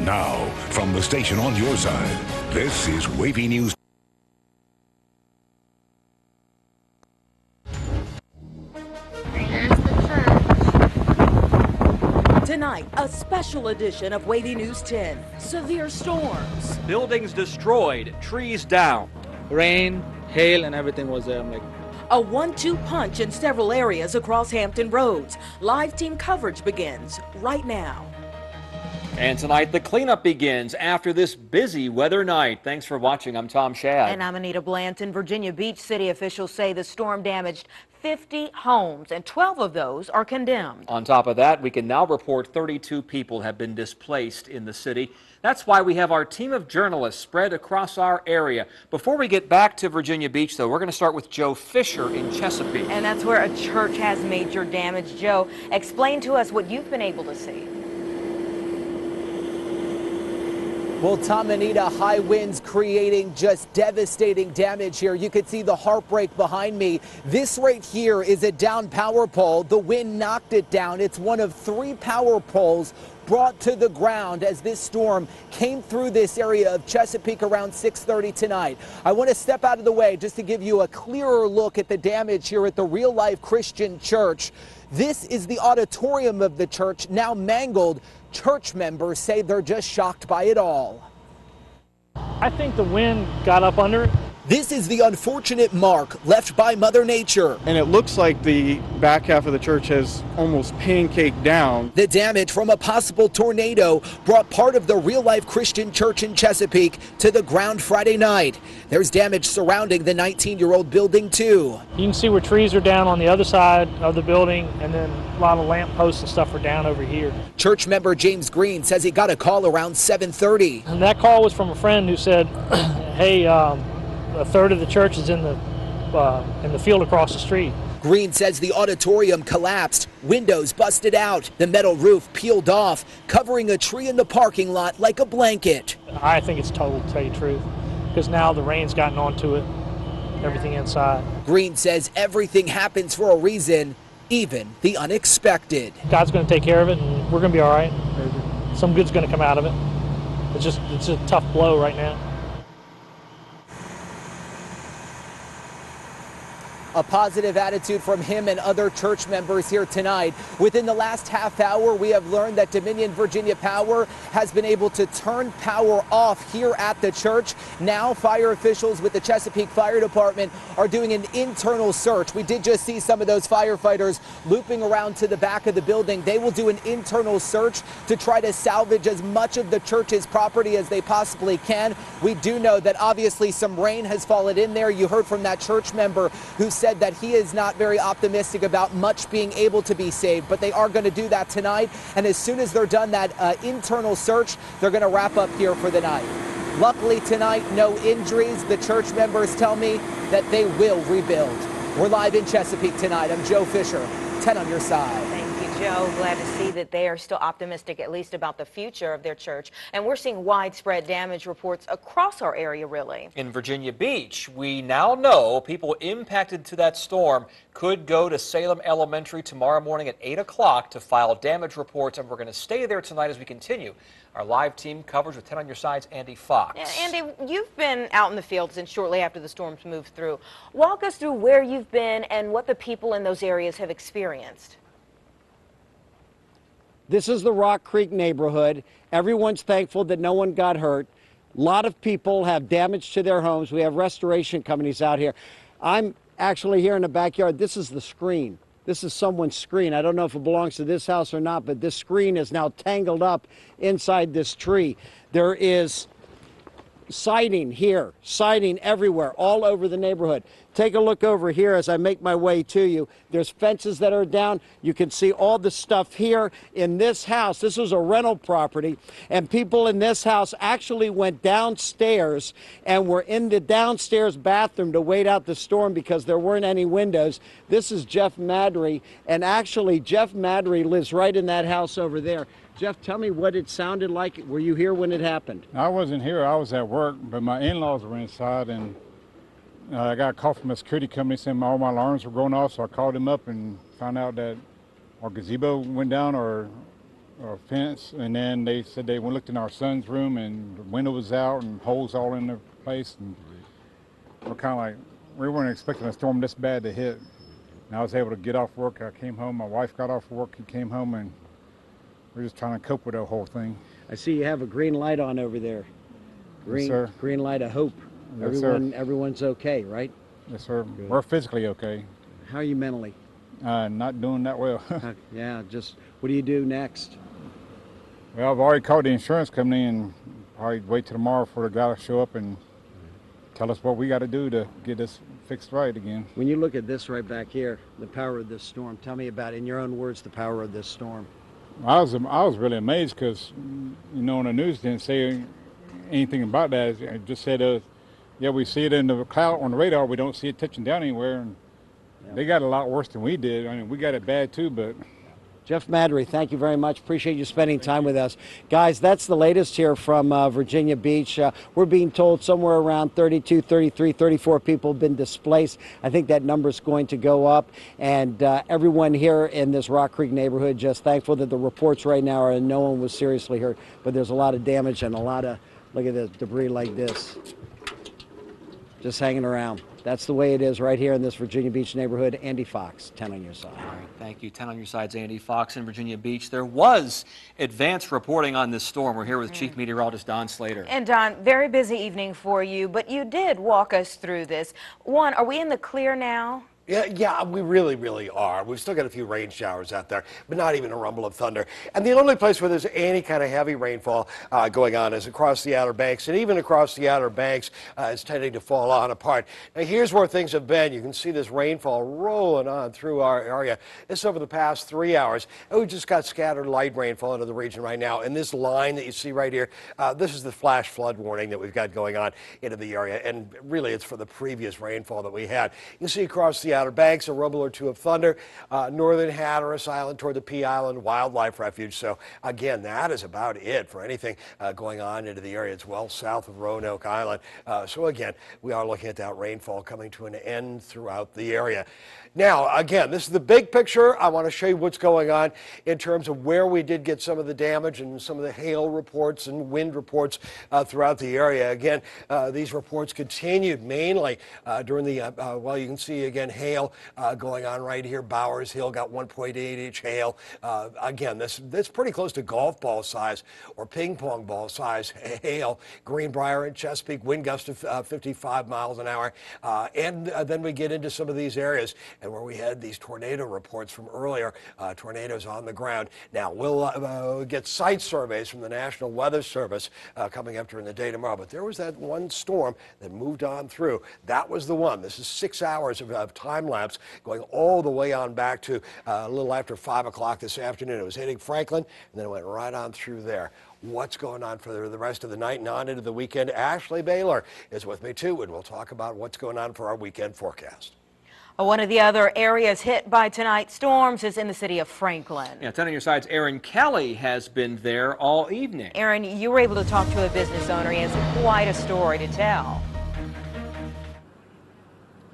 Now, from the station on your side, this is WAVY News. Tonight, a special edition of WAVY News 10. Severe storms. Buildings destroyed, trees down. Rain, hail, and everything was there. I'm like, A 1-2 punch in several areas across Hampton roads. Live team coverage begins right now. And tonight, the cleanup begins after this busy weather night. Thanks for watching. I'm Tom Shad. And I'm Anita Blanton. Virginia Beach city officials say the storm damaged 50 homes, and 12 of those are condemned. On top of that, we can now report 32 people have been displaced in the city. That's why we have our team of journalists spread across our area. Before we get back to Virginia Beach, though, we're going to start with Joe Fisher in Chesapeake. And that's where a church has major damage. Joe, explain to us what you've been able to see. Well, Tom and Anita, high winds creating just devastating damage here. You can see the heartbreak behind me. This right here is a down power pole. The wind knocked it down. It's one of 3 power poles brought to the ground as this storm came through this area of Chesapeake around 6:30 tonight. I want to step out of the way just to give you a clearer look at the damage here at the Real Life Christian Church. This is the auditorium of the church, now mangled. Church members say they're just shocked by it all. I think the wind got up under it. This is the unfortunate mark left by Mother Nature. And it looks like the back half of the church has almost pancaked down. The damage from a possible tornado brought part of the Real Life Christian Church in Chesapeake to the ground Friday night. There's damage surrounding the 19-year-old building, too. You can see where trees are down on the other side of the building, and then a lot of lamp posts and stuff are down over here. Church member James Green says he got a call around 7:30. And that call was from a friend who said, hey, a third of the church is in the field across the street. Green says the auditorium collapsed, windows busted out, the metal roof peeled off, covering a tree in the parking lot like a blanket. I think it's total, to tell you the truth, because now the rain's gotten onto it, everything inside. Green says everything happens for a reason, even the unexpected. God's going to take care of it, and we're going to be all right. Some good's going to come out of it. It's a tough blow right now. A positive attitude from him and other church members here tonight. Within the last half hour, we have learned that Dominion Virginia Power has been able to turn power off here at the church. Now, fire officials with the Chesapeake Fire Department are doing an internal search. We did just see some of those firefighters looping around to the back of the building. They will do an internal search to try to salvage as much of the church's property as they possibly can. We do know that obviously some rain has fallen in there. You heard from that church member who said that he is not very optimistic about much being able to be saved, but they are going to do that tonight. And as soon as they're done that internal search, they're going to wrap up here for the night. Luckily tonight, no injuries. The church members tell me that they will rebuild. We're live in Chesapeake tonight. I'm Joe Fisher, 10 on your side. Joe, glad to see that they are still optimistic, at least about the future of their church. And we're seeing widespread damage reports across our area, really. In Virginia Beach, we now know people impacted to that storm could go to Salem Elementary tomorrow morning at 8 o'clock to file damage reports, and we're going to stay there tonight as we continue our live team coverage with 10 on your side's Andy Fox. Yeah, Andy, you've been out in the field since shortly after the storms moved through. Walk us through where you've been and what the people in those areas have experienced. This is the Rock Creek neighborhood. Everyone's thankful that no one got hurt. A lot of people have damage to their homes. We have restoration companies out here. I'm actually here in the backyard. This is the screen. This is someone's screen. I don't know if it belongs to this house or not, but this screen is now tangled up inside this tree. There is siding here, siding everywhere, all over the neighborhood. Take a look over here as I make my way to you. There's fences that are down. You can see all the stuff here in this house. This was a rental property, and people in this house actually went downstairs and were in the downstairs bathroom to wait out the storm because there weren't any windows. This is Jeff Madry, and actually Jeff Madry lives right in that house over there. Jeff, tell me what it sounded like. Were you here when it happened? I wasn't here. I was at work, but my in-laws were inside, and I got a call from a security company saying all my alarms were going off, so I called them up and found out that our gazebo went down, or fence, and then they said they looked in our son's room and the window was out and holes all in the place, and we're kind of like, we weren't expecting a storm this bad to hit. And I was able to get off work. I came home, my wife got off work, he came home, and we're just trying to cope with the whole thing. I see you have a green light on over there. Green, yes, sir. Green light of hope. Yes, sir. Everyone's okay, right? Yes, sir. Good. We're physically okay. How are you mentally? Not doing that well. Yeah, just what do you do next? Well, I've already called the insurance company and probably wait till tomorrow for the guy to show up and tell us what we got to do to get this fixed right again. When you look at this right back here, the power of this storm, tell me about, in your own words, the power of this storm. I was really amazed because, you know, on the news didn't say anything about that. It just said, yeah, we see it in the cloud on the radar. We don't see it touching down anywhere. And they got it a lot worse than we did. I mean, we got it bad too, but. Jeff Madry, thank you very much. Appreciate you spending time with us. Guys, that's the latest here from Virginia Beach. We're being told somewhere around 32, 33, 34 people have been displaced. I think that number's going to go up. And everyone here in this Rock Creek neighborhood just thankful that the reports right now are no one was seriously hurt. But there's a lot of damage and a lot of, look at this, debris like this, just hanging around. That's the way it is right here in this Virginia Beach neighborhood. Andy Fox, 10 on your side. All right, thank you. 10 on your side's Andy Fox in Virginia Beach. There was advanced reporting on this storm. We're here with Chief Meteorologist Don Slater. And Don, very busy evening for you, but you did walk us through this. One, are we in the clear now? Yeah, we really are. We've still got a few rain showers out there, but not even a rumble of thunder. And the only place where there's any kind of heavy rainfall going on is across the Outer Banks, and even across the Outer Banks, it's tending to fall on apart. Now, here's where things have been. You can see this rainfall rolling on through our area. This is over the past 3 hours, and we've just got scattered light rainfall into the region right now. And this line that you see right here, this is the flash flood warning that we've got going on into the area, and really it's for the previous rainfall that we had. You can see across the Outer Banks, a rumble or two of thunder, northern Hatteras Island toward the Pea Island Wildlife Refuge. So again, that is about it for anything going on into the area. It's well south of Roanoke Island. So again, we are looking at that rainfall coming to an end throughout the area. Now, again, this is the big picture. I want to show you what's going on in terms of where we did get some of the damage and some of the hail reports and wind reports throughout the area. Again, these reports continued mainly during the, well, you can see again hail going on right here. Bowers Hill got 1.8-inch hail. Again, this pretty close to golf ball size or ping pong ball size hail. Greenbrier and Chesapeake, wind gusts of 55 miles an hour. And then we get into some of these areas and where we had these tornado reports from earlier, tornadoes on the ground. Now, we'll get site surveys from the National Weather Service coming up during the day tomorrow, but there was that one storm that moved on through. That was the one. This is 6 hours of time lapse going all the way on back to a little after 5 o'clock this afternoon. It was hitting Franklin, and then it went right on through there. What's going on for the rest of the night and on into the weekend? Ashley Baylor is with me, too, and we'll talk about what's going on for our weekend forecast. One of the other areas hit by tonight's storms is in the city of Franklin. Yeah, 10 on your side's Aaron Kelly has been there all evening. Aaron, you were able to talk to a business owner. He has quite a story to tell.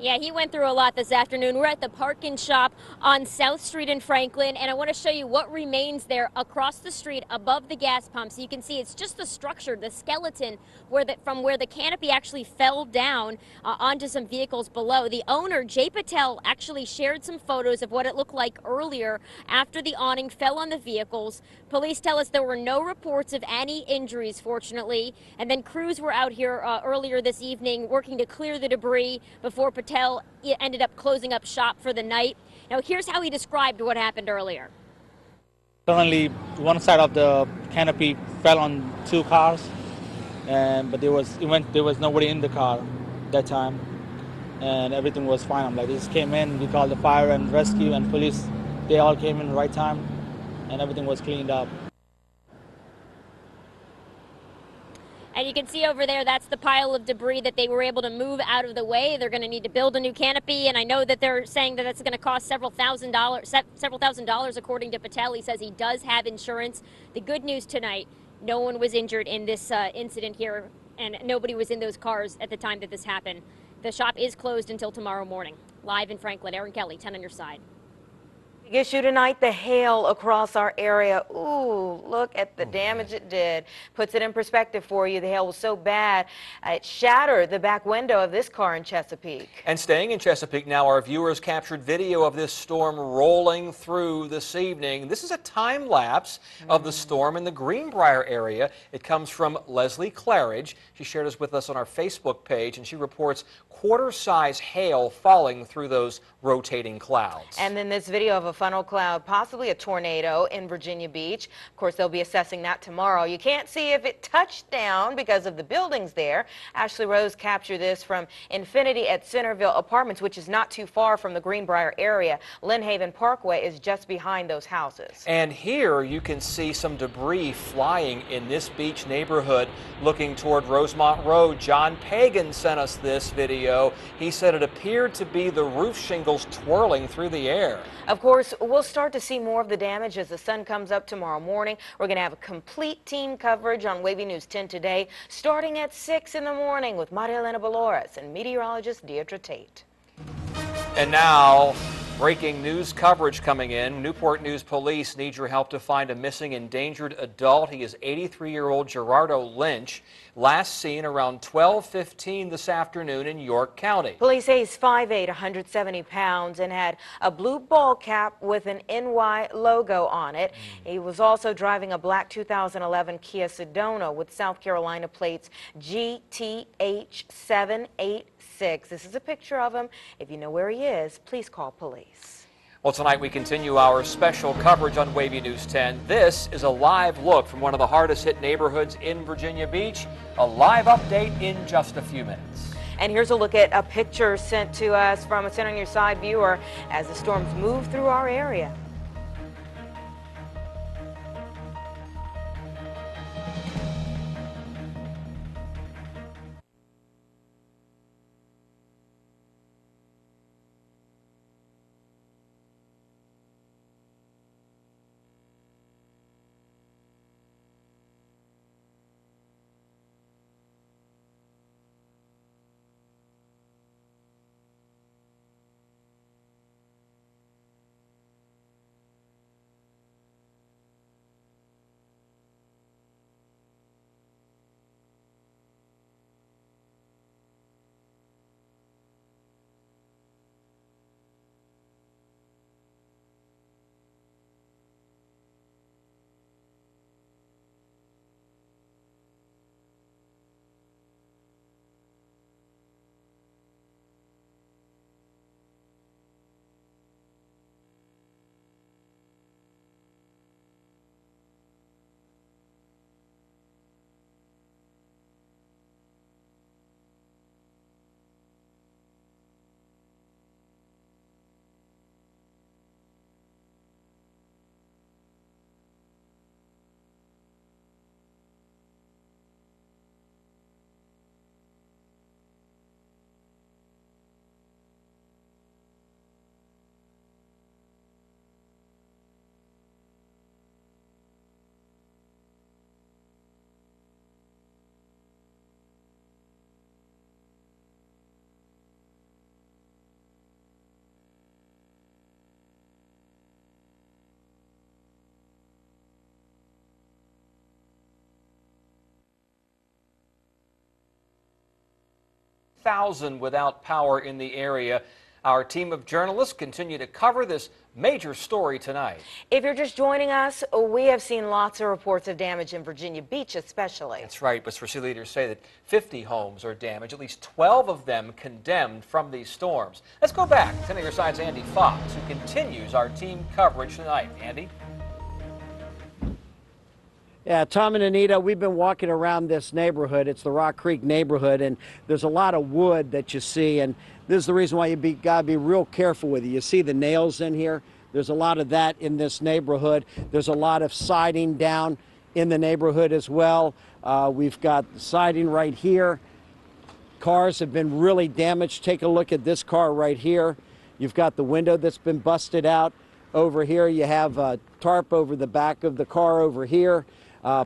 Yeah, he went through a lot this afternoon. We're at the Park and Shop on South Street in Franklin, and I want to show you what remains there across the street above the gas pump. So you can see it's just the structure, the skeleton, from where the canopy actually fell down onto some vehicles below. The owner, Jay Patel, actually shared some photos of what it looked like earlier after the awning fell on the vehicles. Police tell us there were no reports of any injuries, fortunately. And then crews were out here earlier this evening working to clear the debris before Patel ended up closing up shop for the night. Now, here's how he described what happened earlier. Suddenly, one side of the canopy fell on two cars, but there was nobody in the car that time, and everything was fine. I'm like, they just came in, we called the fire and rescue and police. They all came in the right time, and everything was cleaned up. And you can see over there, that's the pile of debris that they were able to move out of the way. They're going to need to build a new canopy, and I know that they're saying that that's going to cost several thousand dollars, according to Patel. He says he does have insurance. The good news tonight, no one was injured in this incident here, and nobody was in those cars at the time that this happened. The shop is closed until tomorrow morning. Live in Franklin, Aaron Kelly, 10 on your side. Gets you tonight, the hail across our area. Ooh, look at the damage it did. Puts it in perspective for you. The hail was so bad, it shattered the back window of this car in Chesapeake. And staying in Chesapeake now, our viewers captured video of this storm rolling through this evening. This is a time lapse of the storm in the Greenbrier area. It comes from Leslie Claridge. She shared this with us on our Facebook page, and she reports quarter-size hail falling through those rotating clouds. And then this video of a funnel cloud, possibly a tornado in Virginia Beach. Of course, they'll be assessing that tomorrow. You can't see if it touched down because of the buildings there. Ashley Rose captured this from Infinity at Centerville Apartments, which is not too far from the Greenbrier area. Lynn Haven Parkway is just behind those houses. And here you can see some debris flying in this beach neighborhood looking toward Rosemont Road. John Pagan sent us this video. He said it appeared to be the roof shingles twirling through the air. Of course, we'll start to see more of the damage as the sun comes up tomorrow morning. We're going to have a complete team coverage on WAVY News 10 today, starting at 6 in the morning with Maria Elena Dolores and meteorologist Deidre Tate. And now, breaking news coverage coming in. Newport News police need your help to find a missing endangered adult. He is 83-year-old Gerardo Lynch, last seen around 12:15 this afternoon in York County. Police say he's 5'8", 170 pounds, and had a blue ball cap with an NY logo on it. He was also driving a black 2011 Kia Sedona with South Carolina plates GTH786. This is a picture of him. If you know where he is, please call police. Well, tonight we continue our special coverage on WAVY News 10. This is a live look from one of the hardest hit neighborhoods in Virginia Beach. A live update in just a few minutes. And here's a look at a picture sent to us from a Center on Your Side viewer as the storms move through our area. Thousand without power in the area. Our team of journalists continue to cover this major story tonight. If you're just joining us, we have seen lots of reports of damage in Virginia Beach especially. That's right, but Swiss leaders say that 50 homes are damaged, at least 12 of them condemned from these storms. Let's go back to Your Side's Andy Fox, who continues our team coverage tonight. Andy? Yeah, Tom and Anita, we've been walking around this neighborhood. It's the Rock Creek neighborhood, and there's a lot of wood that you see, and this is the reason why you gotta be real careful with it. You see the nails in here? There's a lot of that in this neighborhood. There's a lot of siding down in the neighborhood as well. We've got siding right here. Cars have been really damaged. Take a look at this car right here. You've got the window that's been busted out. Over here you have a tarp over the back of the car over here.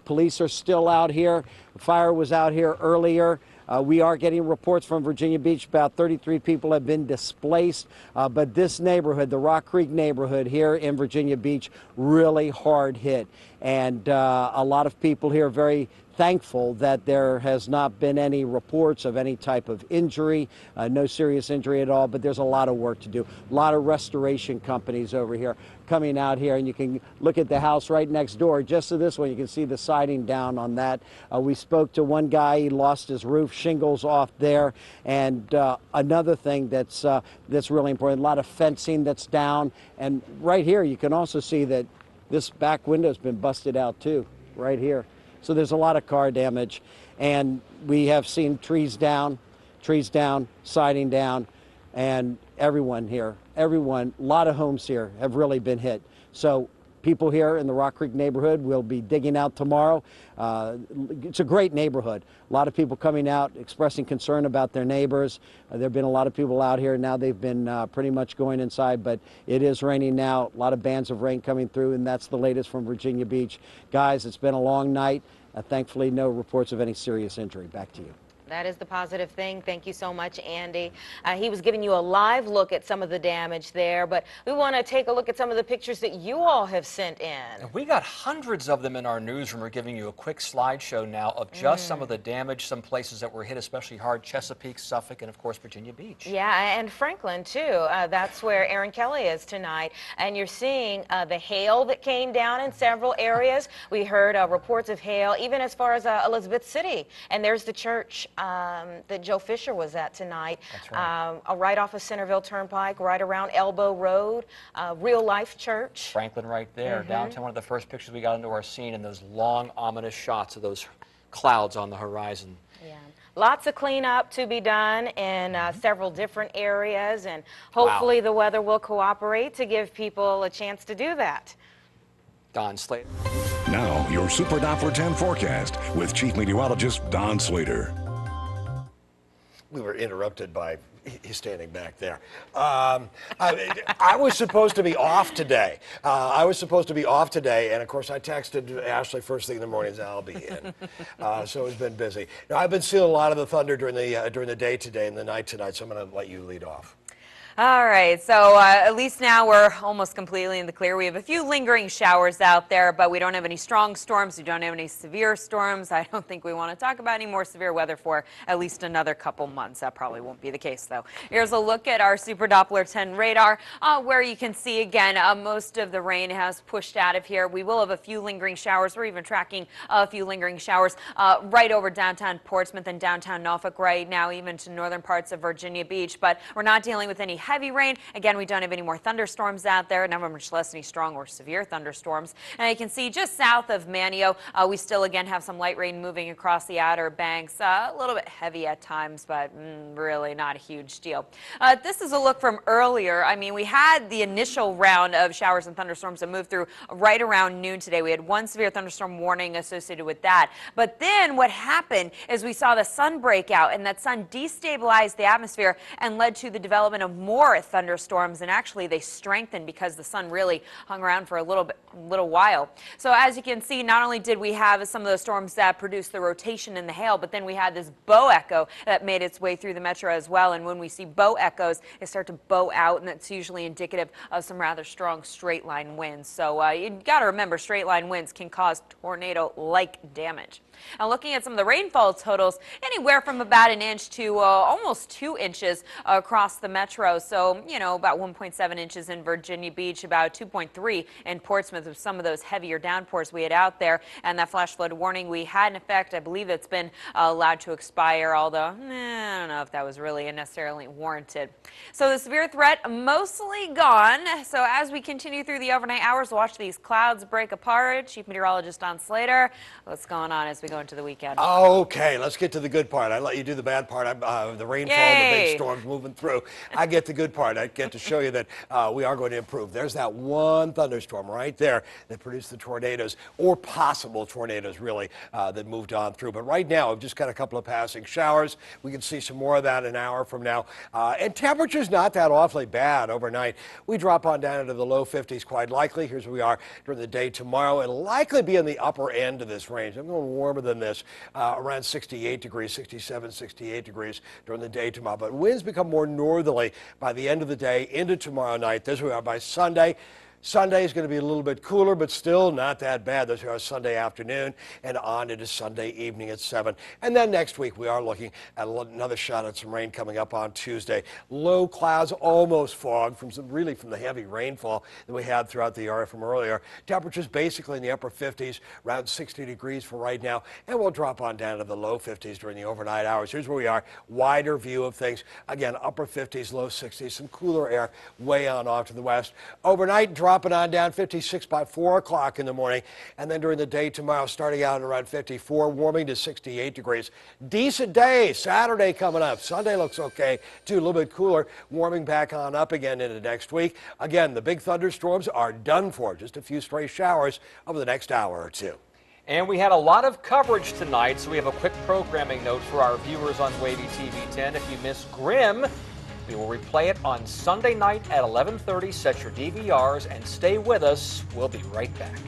Police are still out here. The fire was out here earlier. We are getting reports from Virginia Beach. About 33 people have been displaced, but this neighborhood, the Rock Creek neighborhood here in Virginia Beach, really hard hit. And a lot of people here very thankful that there has not been any reports of any type of injury, no serious injury at all, but there's a lot of work to do. A lot of restoration companies over here coming out here, and you can look at the house right next door. Just to this one, you can see the siding down on that. We spoke to one guy, he lost his roof, shingles off there, and another thing that's really important, a lot of fencing that's down, and right here you can also see that this back window's been busted out too, right here. So there's a lot of car damage, and we have seen trees down, siding down, and everyone here, a lot of homes here have really been hit. So people here in the Rock Creek neighborhood will be digging out tomorrow. It's a great neighborhood. A lot of people coming out expressing concern about their neighbors. There have been a lot of people out here. Now they've been pretty much going inside, but it is raining now. A lot of bands of rain coming through, and that's the latest from Virginia Beach. Guys, it's been a long night. Thankfully, no reports of any serious injury. Back to you. That is the positive thing. Thank you so much, Andy. He was giving you a live look at some of the damage there, but we want to take a look at some of the pictures that you all have sent in. We got hundreds of them in our newsroom. We're giving you a quick slideshow now of just some of the damage, some places that were hit especially hard, Chesapeake, Suffolk, and of course Virginia Beach. Yeah, and Franklin too. That's where Aaron Kelly is tonight. And you're seeing the hail that came down in several areas. We heard reports of hail even as far as Elizabeth City. And there's the church that Joe Fisher was at tonight. That's right. Right off of Centerville Turnpike, right around Elbow Road, Real Life Church. Franklin right there, downtown. One of the first pictures we got into our scene, and those long, ominous shots of those clouds on the horizon. Yeah. Lots of cleanup to be done in several different areas, and hopefully the weather will cooperate to give people a chance to do that. Don Slater. Now, your Super Doppler 10 forecast with Chief Meteorologist Don Slater. We were interrupted by he's standing back there. I was supposed to be off today. And of course I texted Ashley first thing in the morning and said I'll be in. So it's been busy. Now I've been seeing a lot of the thunder during the day today and the night tonight, so I'm going to let you lead off. All right, so at least now we're almost completely in the clear. We have a few lingering showers out there, but we don't have any strong storms. We don't have any severe storms. I don't think we want to talk about any more severe weather for at least another couple months. That probably won't be the case, though. Here's a look at our Super Doppler 10 radar, where you can see, again, most of the rain has pushed out of here. We will have a few lingering showers. We're even tracking a few lingering showers right over downtown Portsmouth and downtown Norfolk right now, even to northern parts of Virginia Beach. But we're not dealing with any heavy rain. Again, we don't have any more thunderstorms out there, not much less any strong or severe thunderstorms. And you can see just south of Manio, we still again have some light rain moving across the Outer Banks. A little bit heavy at times, but really not a huge deal. This is a look from earlier. I mean, we had the initial round of showers and thunderstorms that moved through right around noon today. We had one severe thunderstorm warning associated with that. But then what happened is we saw the sun break out, and that sun destabilized the atmosphere and led to the development of more thunderstorms, and actually they strengthened because the sun really hung around for a little while. So as you can see, not only did we have some of those storms that produced the rotation and the hail, but then we had this bow echo that made its way through the metro as well. And when we see bow echoes, they start to bow out, and that's usually indicative of some rather strong straight line winds. So you got to remember, straight line winds can cause tornado-like damage. Now, looking at some of the rainfall totals, anywhere from about an inch to almost 2 inches across the metro. So, you know, about 1.7 inches in Virginia Beach, about 2.3 in Portsmouth with some of those heavier downpours we had out there. And that flash flood warning we had in effect, I believe it's been allowed to expire, although I don't know if that was really necessarily warranted. So the severe threat mostly gone. So as we continue through the overnight hours, watch these clouds break apart. Chief Meteorologist Don Slater, what's going on as we go into the weekend? Okay, let's get to the good part. I let you do the bad part. The rainfall, the big storms moving through. I get to good part. I get to show you that we are going to improve. There's that one thunderstorm right there that produced the tornadoes, or possible tornadoes, really, that moved on through. But right now, we've just got a couple of passing showers. We can see some more of that an hour from now. And temperature's not that awfully bad overnight. We drop on down into the low 50s quite likely. Here's where we are during the day tomorrow. It'll likely be in the upper end of this range. I'm going warmer than this, around 68 degrees, 67, 68 degrees during the day tomorrow. But winds become more northerly by the end of the day into tomorrow night. This is where we are by Sunday. Sunday is going to be a little bit cooler, but still not that bad. Those are Sunday afternoon and on into Sunday evening at 7. And then next week, we are looking at another shot at some rain coming up on Tuesday. Low clouds, almost fog from the heavy rainfall that we had throughout the area from earlier. Temperatures basically in the upper 50s, around 60 degrees for right now, and we'll drop on down to the low 50s during the overnight hours. Here's where we are. Wider view of things. Again, upper 50s, low 60s, some cooler air way on off to the west. Overnight, dropping on down 56 by 4 o'clock in the morning, and then during the day tomorrow starting out at around 54, warming to 68 degrees. Decent day. Saturday coming up. Sunday looks okay too, a little bit cooler, warming back on up again into next week. Again, the big thunderstorms are done for. Just a few stray showers over the next hour or two. And we had a lot of coverage tonight, so we have a quick programming note for our viewers on WAVY TV 10. If you missed Grimm, we will replay it on Sunday night at 11:30. Set your DVRs and stay with us. We'll be right back.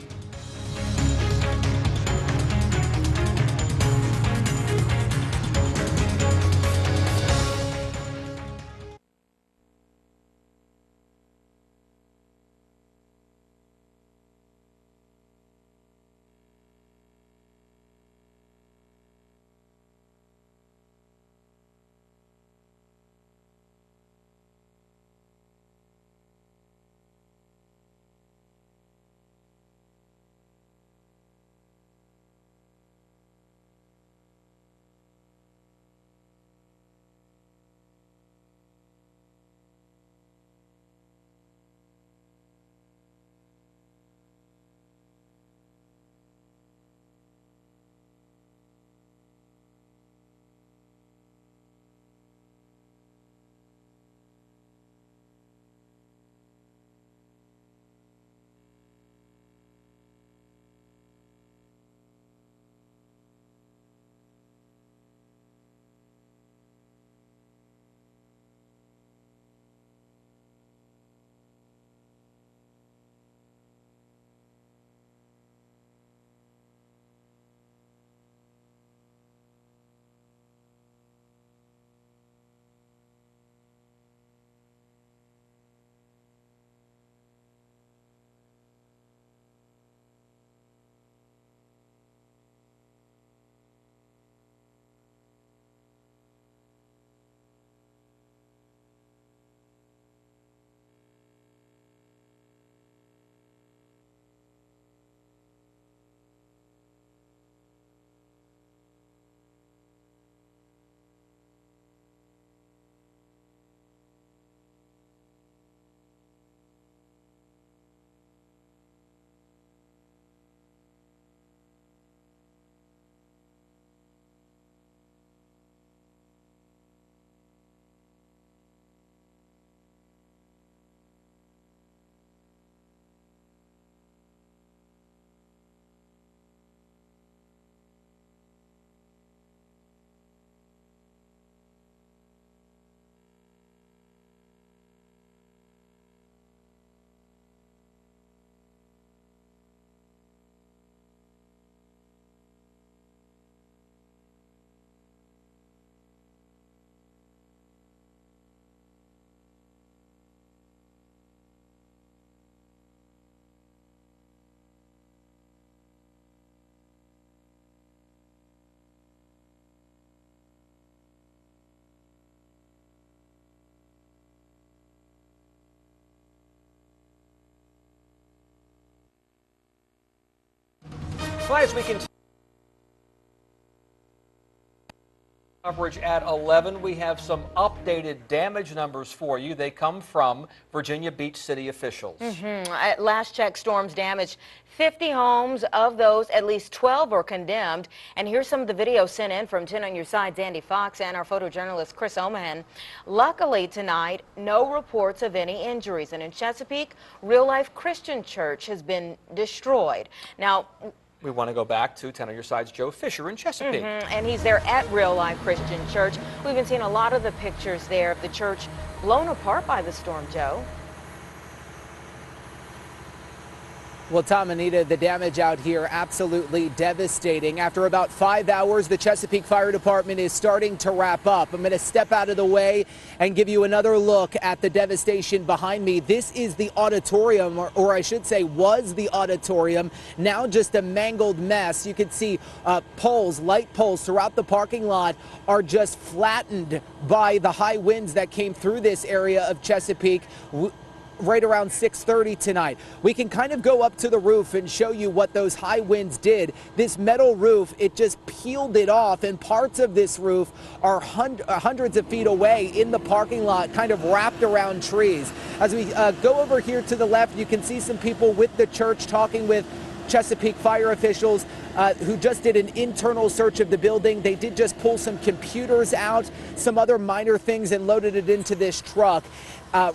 As we continue Coverage at 11. We have some updated damage numbers for you. They come from Virginia Beach city officials. At last check, storms damaged 50 homes. Of those, at least 12 are condemned. And here's some of the video sent in from 10 on Your Side's Andy Fox and our photojournalist Chris Omahan. Luckily tonight, no reports of any injuries. And in Chesapeake, Real Life Christian Church has been destroyed. Now, we want to go back to 10 on Your Side's Joe Fisher in Chesapeake. And he's there at Real Life Christian Church. We've been seeing a lot of the pictures there of the church blown apart by the storm, Joe. Well, Tom, Anita, the damage out here absolutely devastating. After about 5 hours, the Chesapeake Fire Department is starting to wrap up. I'm going to step out of the way and give you another look at the devastation behind me. This is the auditorium, or I should say was the auditorium, now just a mangled mess. You can see poles, light poles throughout the parking lot are just flattened by the high winds that came through this area of Chesapeake right around 6:30 tonight. We can kind of go up to the roof and show you what those high winds did. This metal roof, it just peeled it off, and parts of this roof are hundreds of feet away in the parking lot, kind of wrapped around trees. As we go over here to the left, you can see some people with the church talking with Chesapeake fire officials who just did an internal search of the building. They did just pull some computers out, some other minor things, and loaded it into this truck.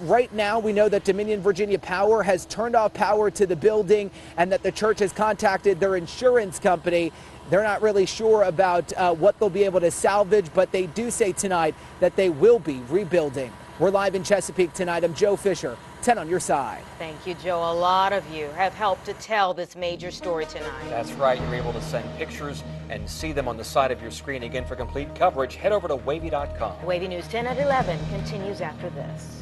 Right now, we know that Dominion Virginia Power has turned off power to the building and that the church has contacted their insurance company. They're not really sure about what they'll be able to salvage, but they do say tonight that they will be rebuilding. We're live in Chesapeake tonight. I'm Joe Fisher, 10 on Your Side. Thank you, Joe. A lot of you have helped to tell this major story tonight. That's right. You're able to send pictures and see them on the side of your screen. Again, for complete coverage, head over to WAVY.com. WAVY News 10 at 11 continues after this.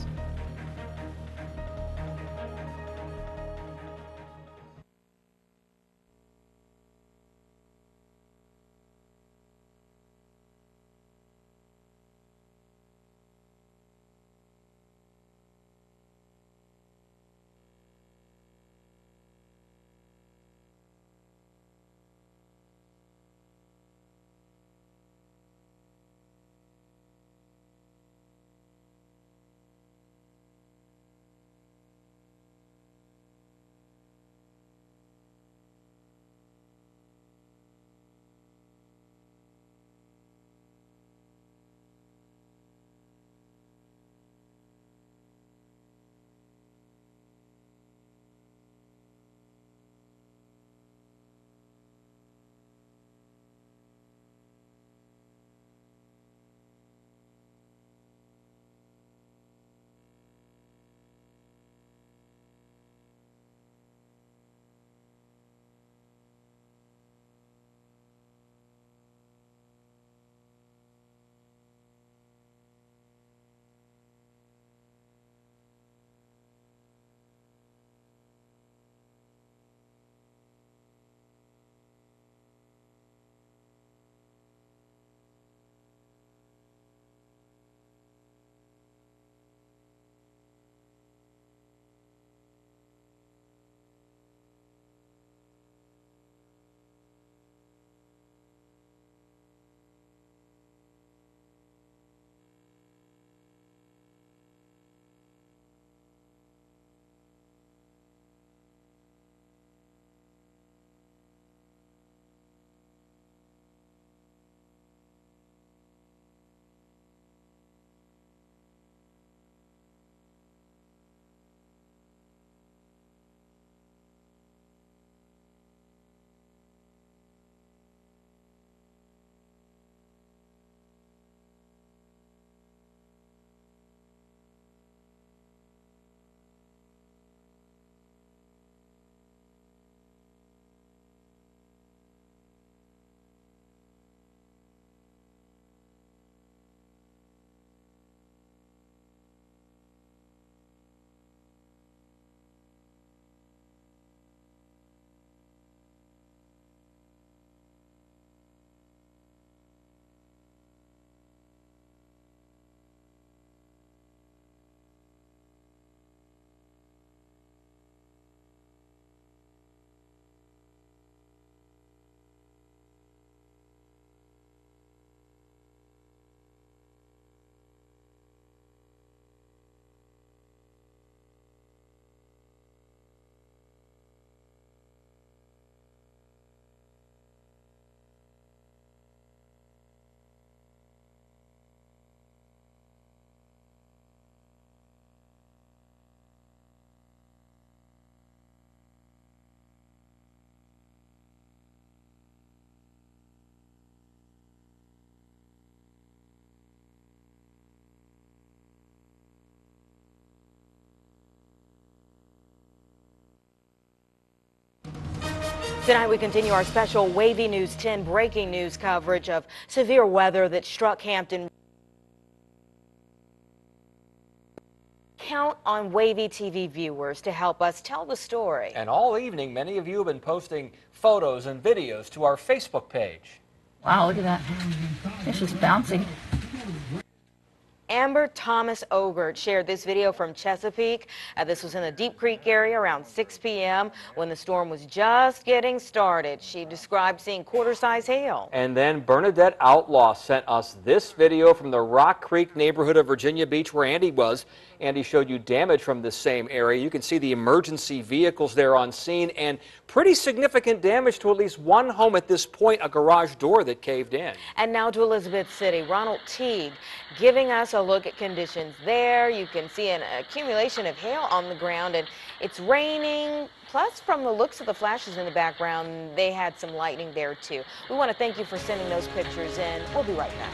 Tonight we continue our special WAVY News 10 breaking news coverage of severe weather that struck Hampton. Count on WAVY TV viewers to help us tell the story. And all evening, many of you have been posting photos and videos to our Facebook page. Wow, look at that. It's just bouncy. Amber Thomas Ogert shared this video from Chesapeake. This was in the Deep Creek area around 6 p.m. when the storm was just getting started. She described seeing quarter-size hail. And then Bernadette Outlaw sent us this video from the Rock Creek neighborhood of Virginia Beach where Andy was. Andy showed you damage from the same area. You can see the emergency vehicles there on scene and pretty significant damage to at least one home at this point, a garage door that caved in. And now to Elizabeth City. Ronald Teague giving us a look at conditions there. You can see an accumulation of hail on the ground, and it's raining. Plus, from the looks of the flashes in the background, they had some lightning there too. We want to thank you for sending those pictures in. We'll be right back.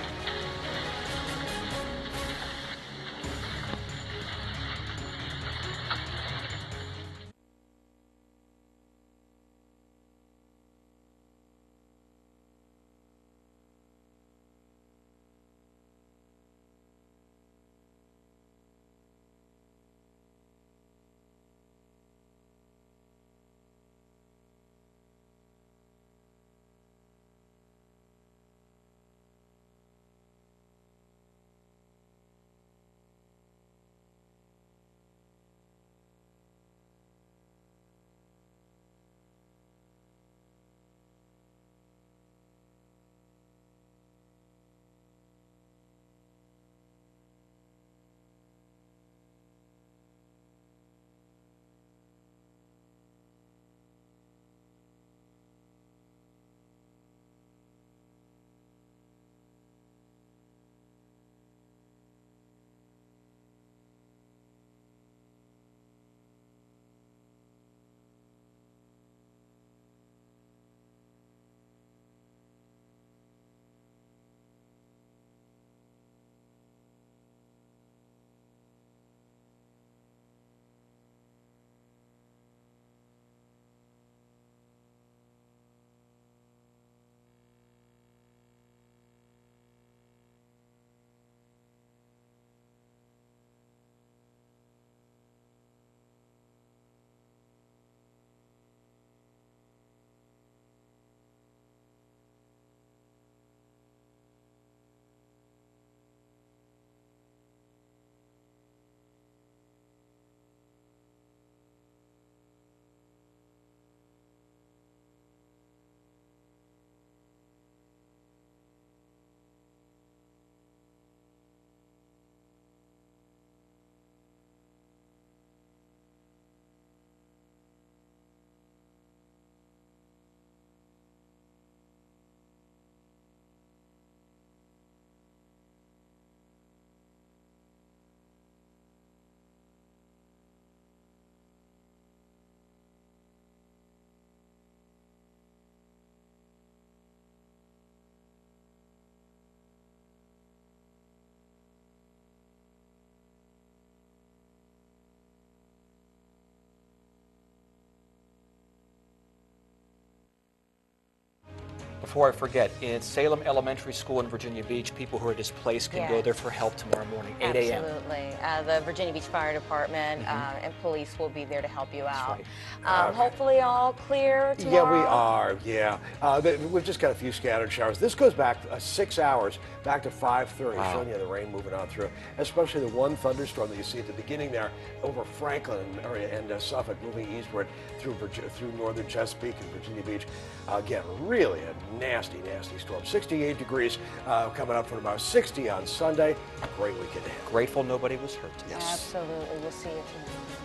Before I forget, in Salem Elementary School in Virginia Beach, people who are displaced can go Yes. there for help tomorrow morning, 8 a.m. Absolutely. The Virginia Beach Fire Department and police will be there to help you out. right. Hopefully all clear Yeah, tomorrow. we are. Yeah. We've just got a few scattered showers. This goes back 6 hours, back to 5:30, showing you the rain moving on through, especially the one thunderstorm that you see at the beginning there over Franklin and Suffolk, moving eastward through northern Chesapeake and Virginia Beach. Again, really a nasty, nasty storm. 68 degrees coming up from about 60 on Sunday. A great weekend ahead. Grateful nobody was hurt. Yes. Absolutely. We'll see you tomorrow.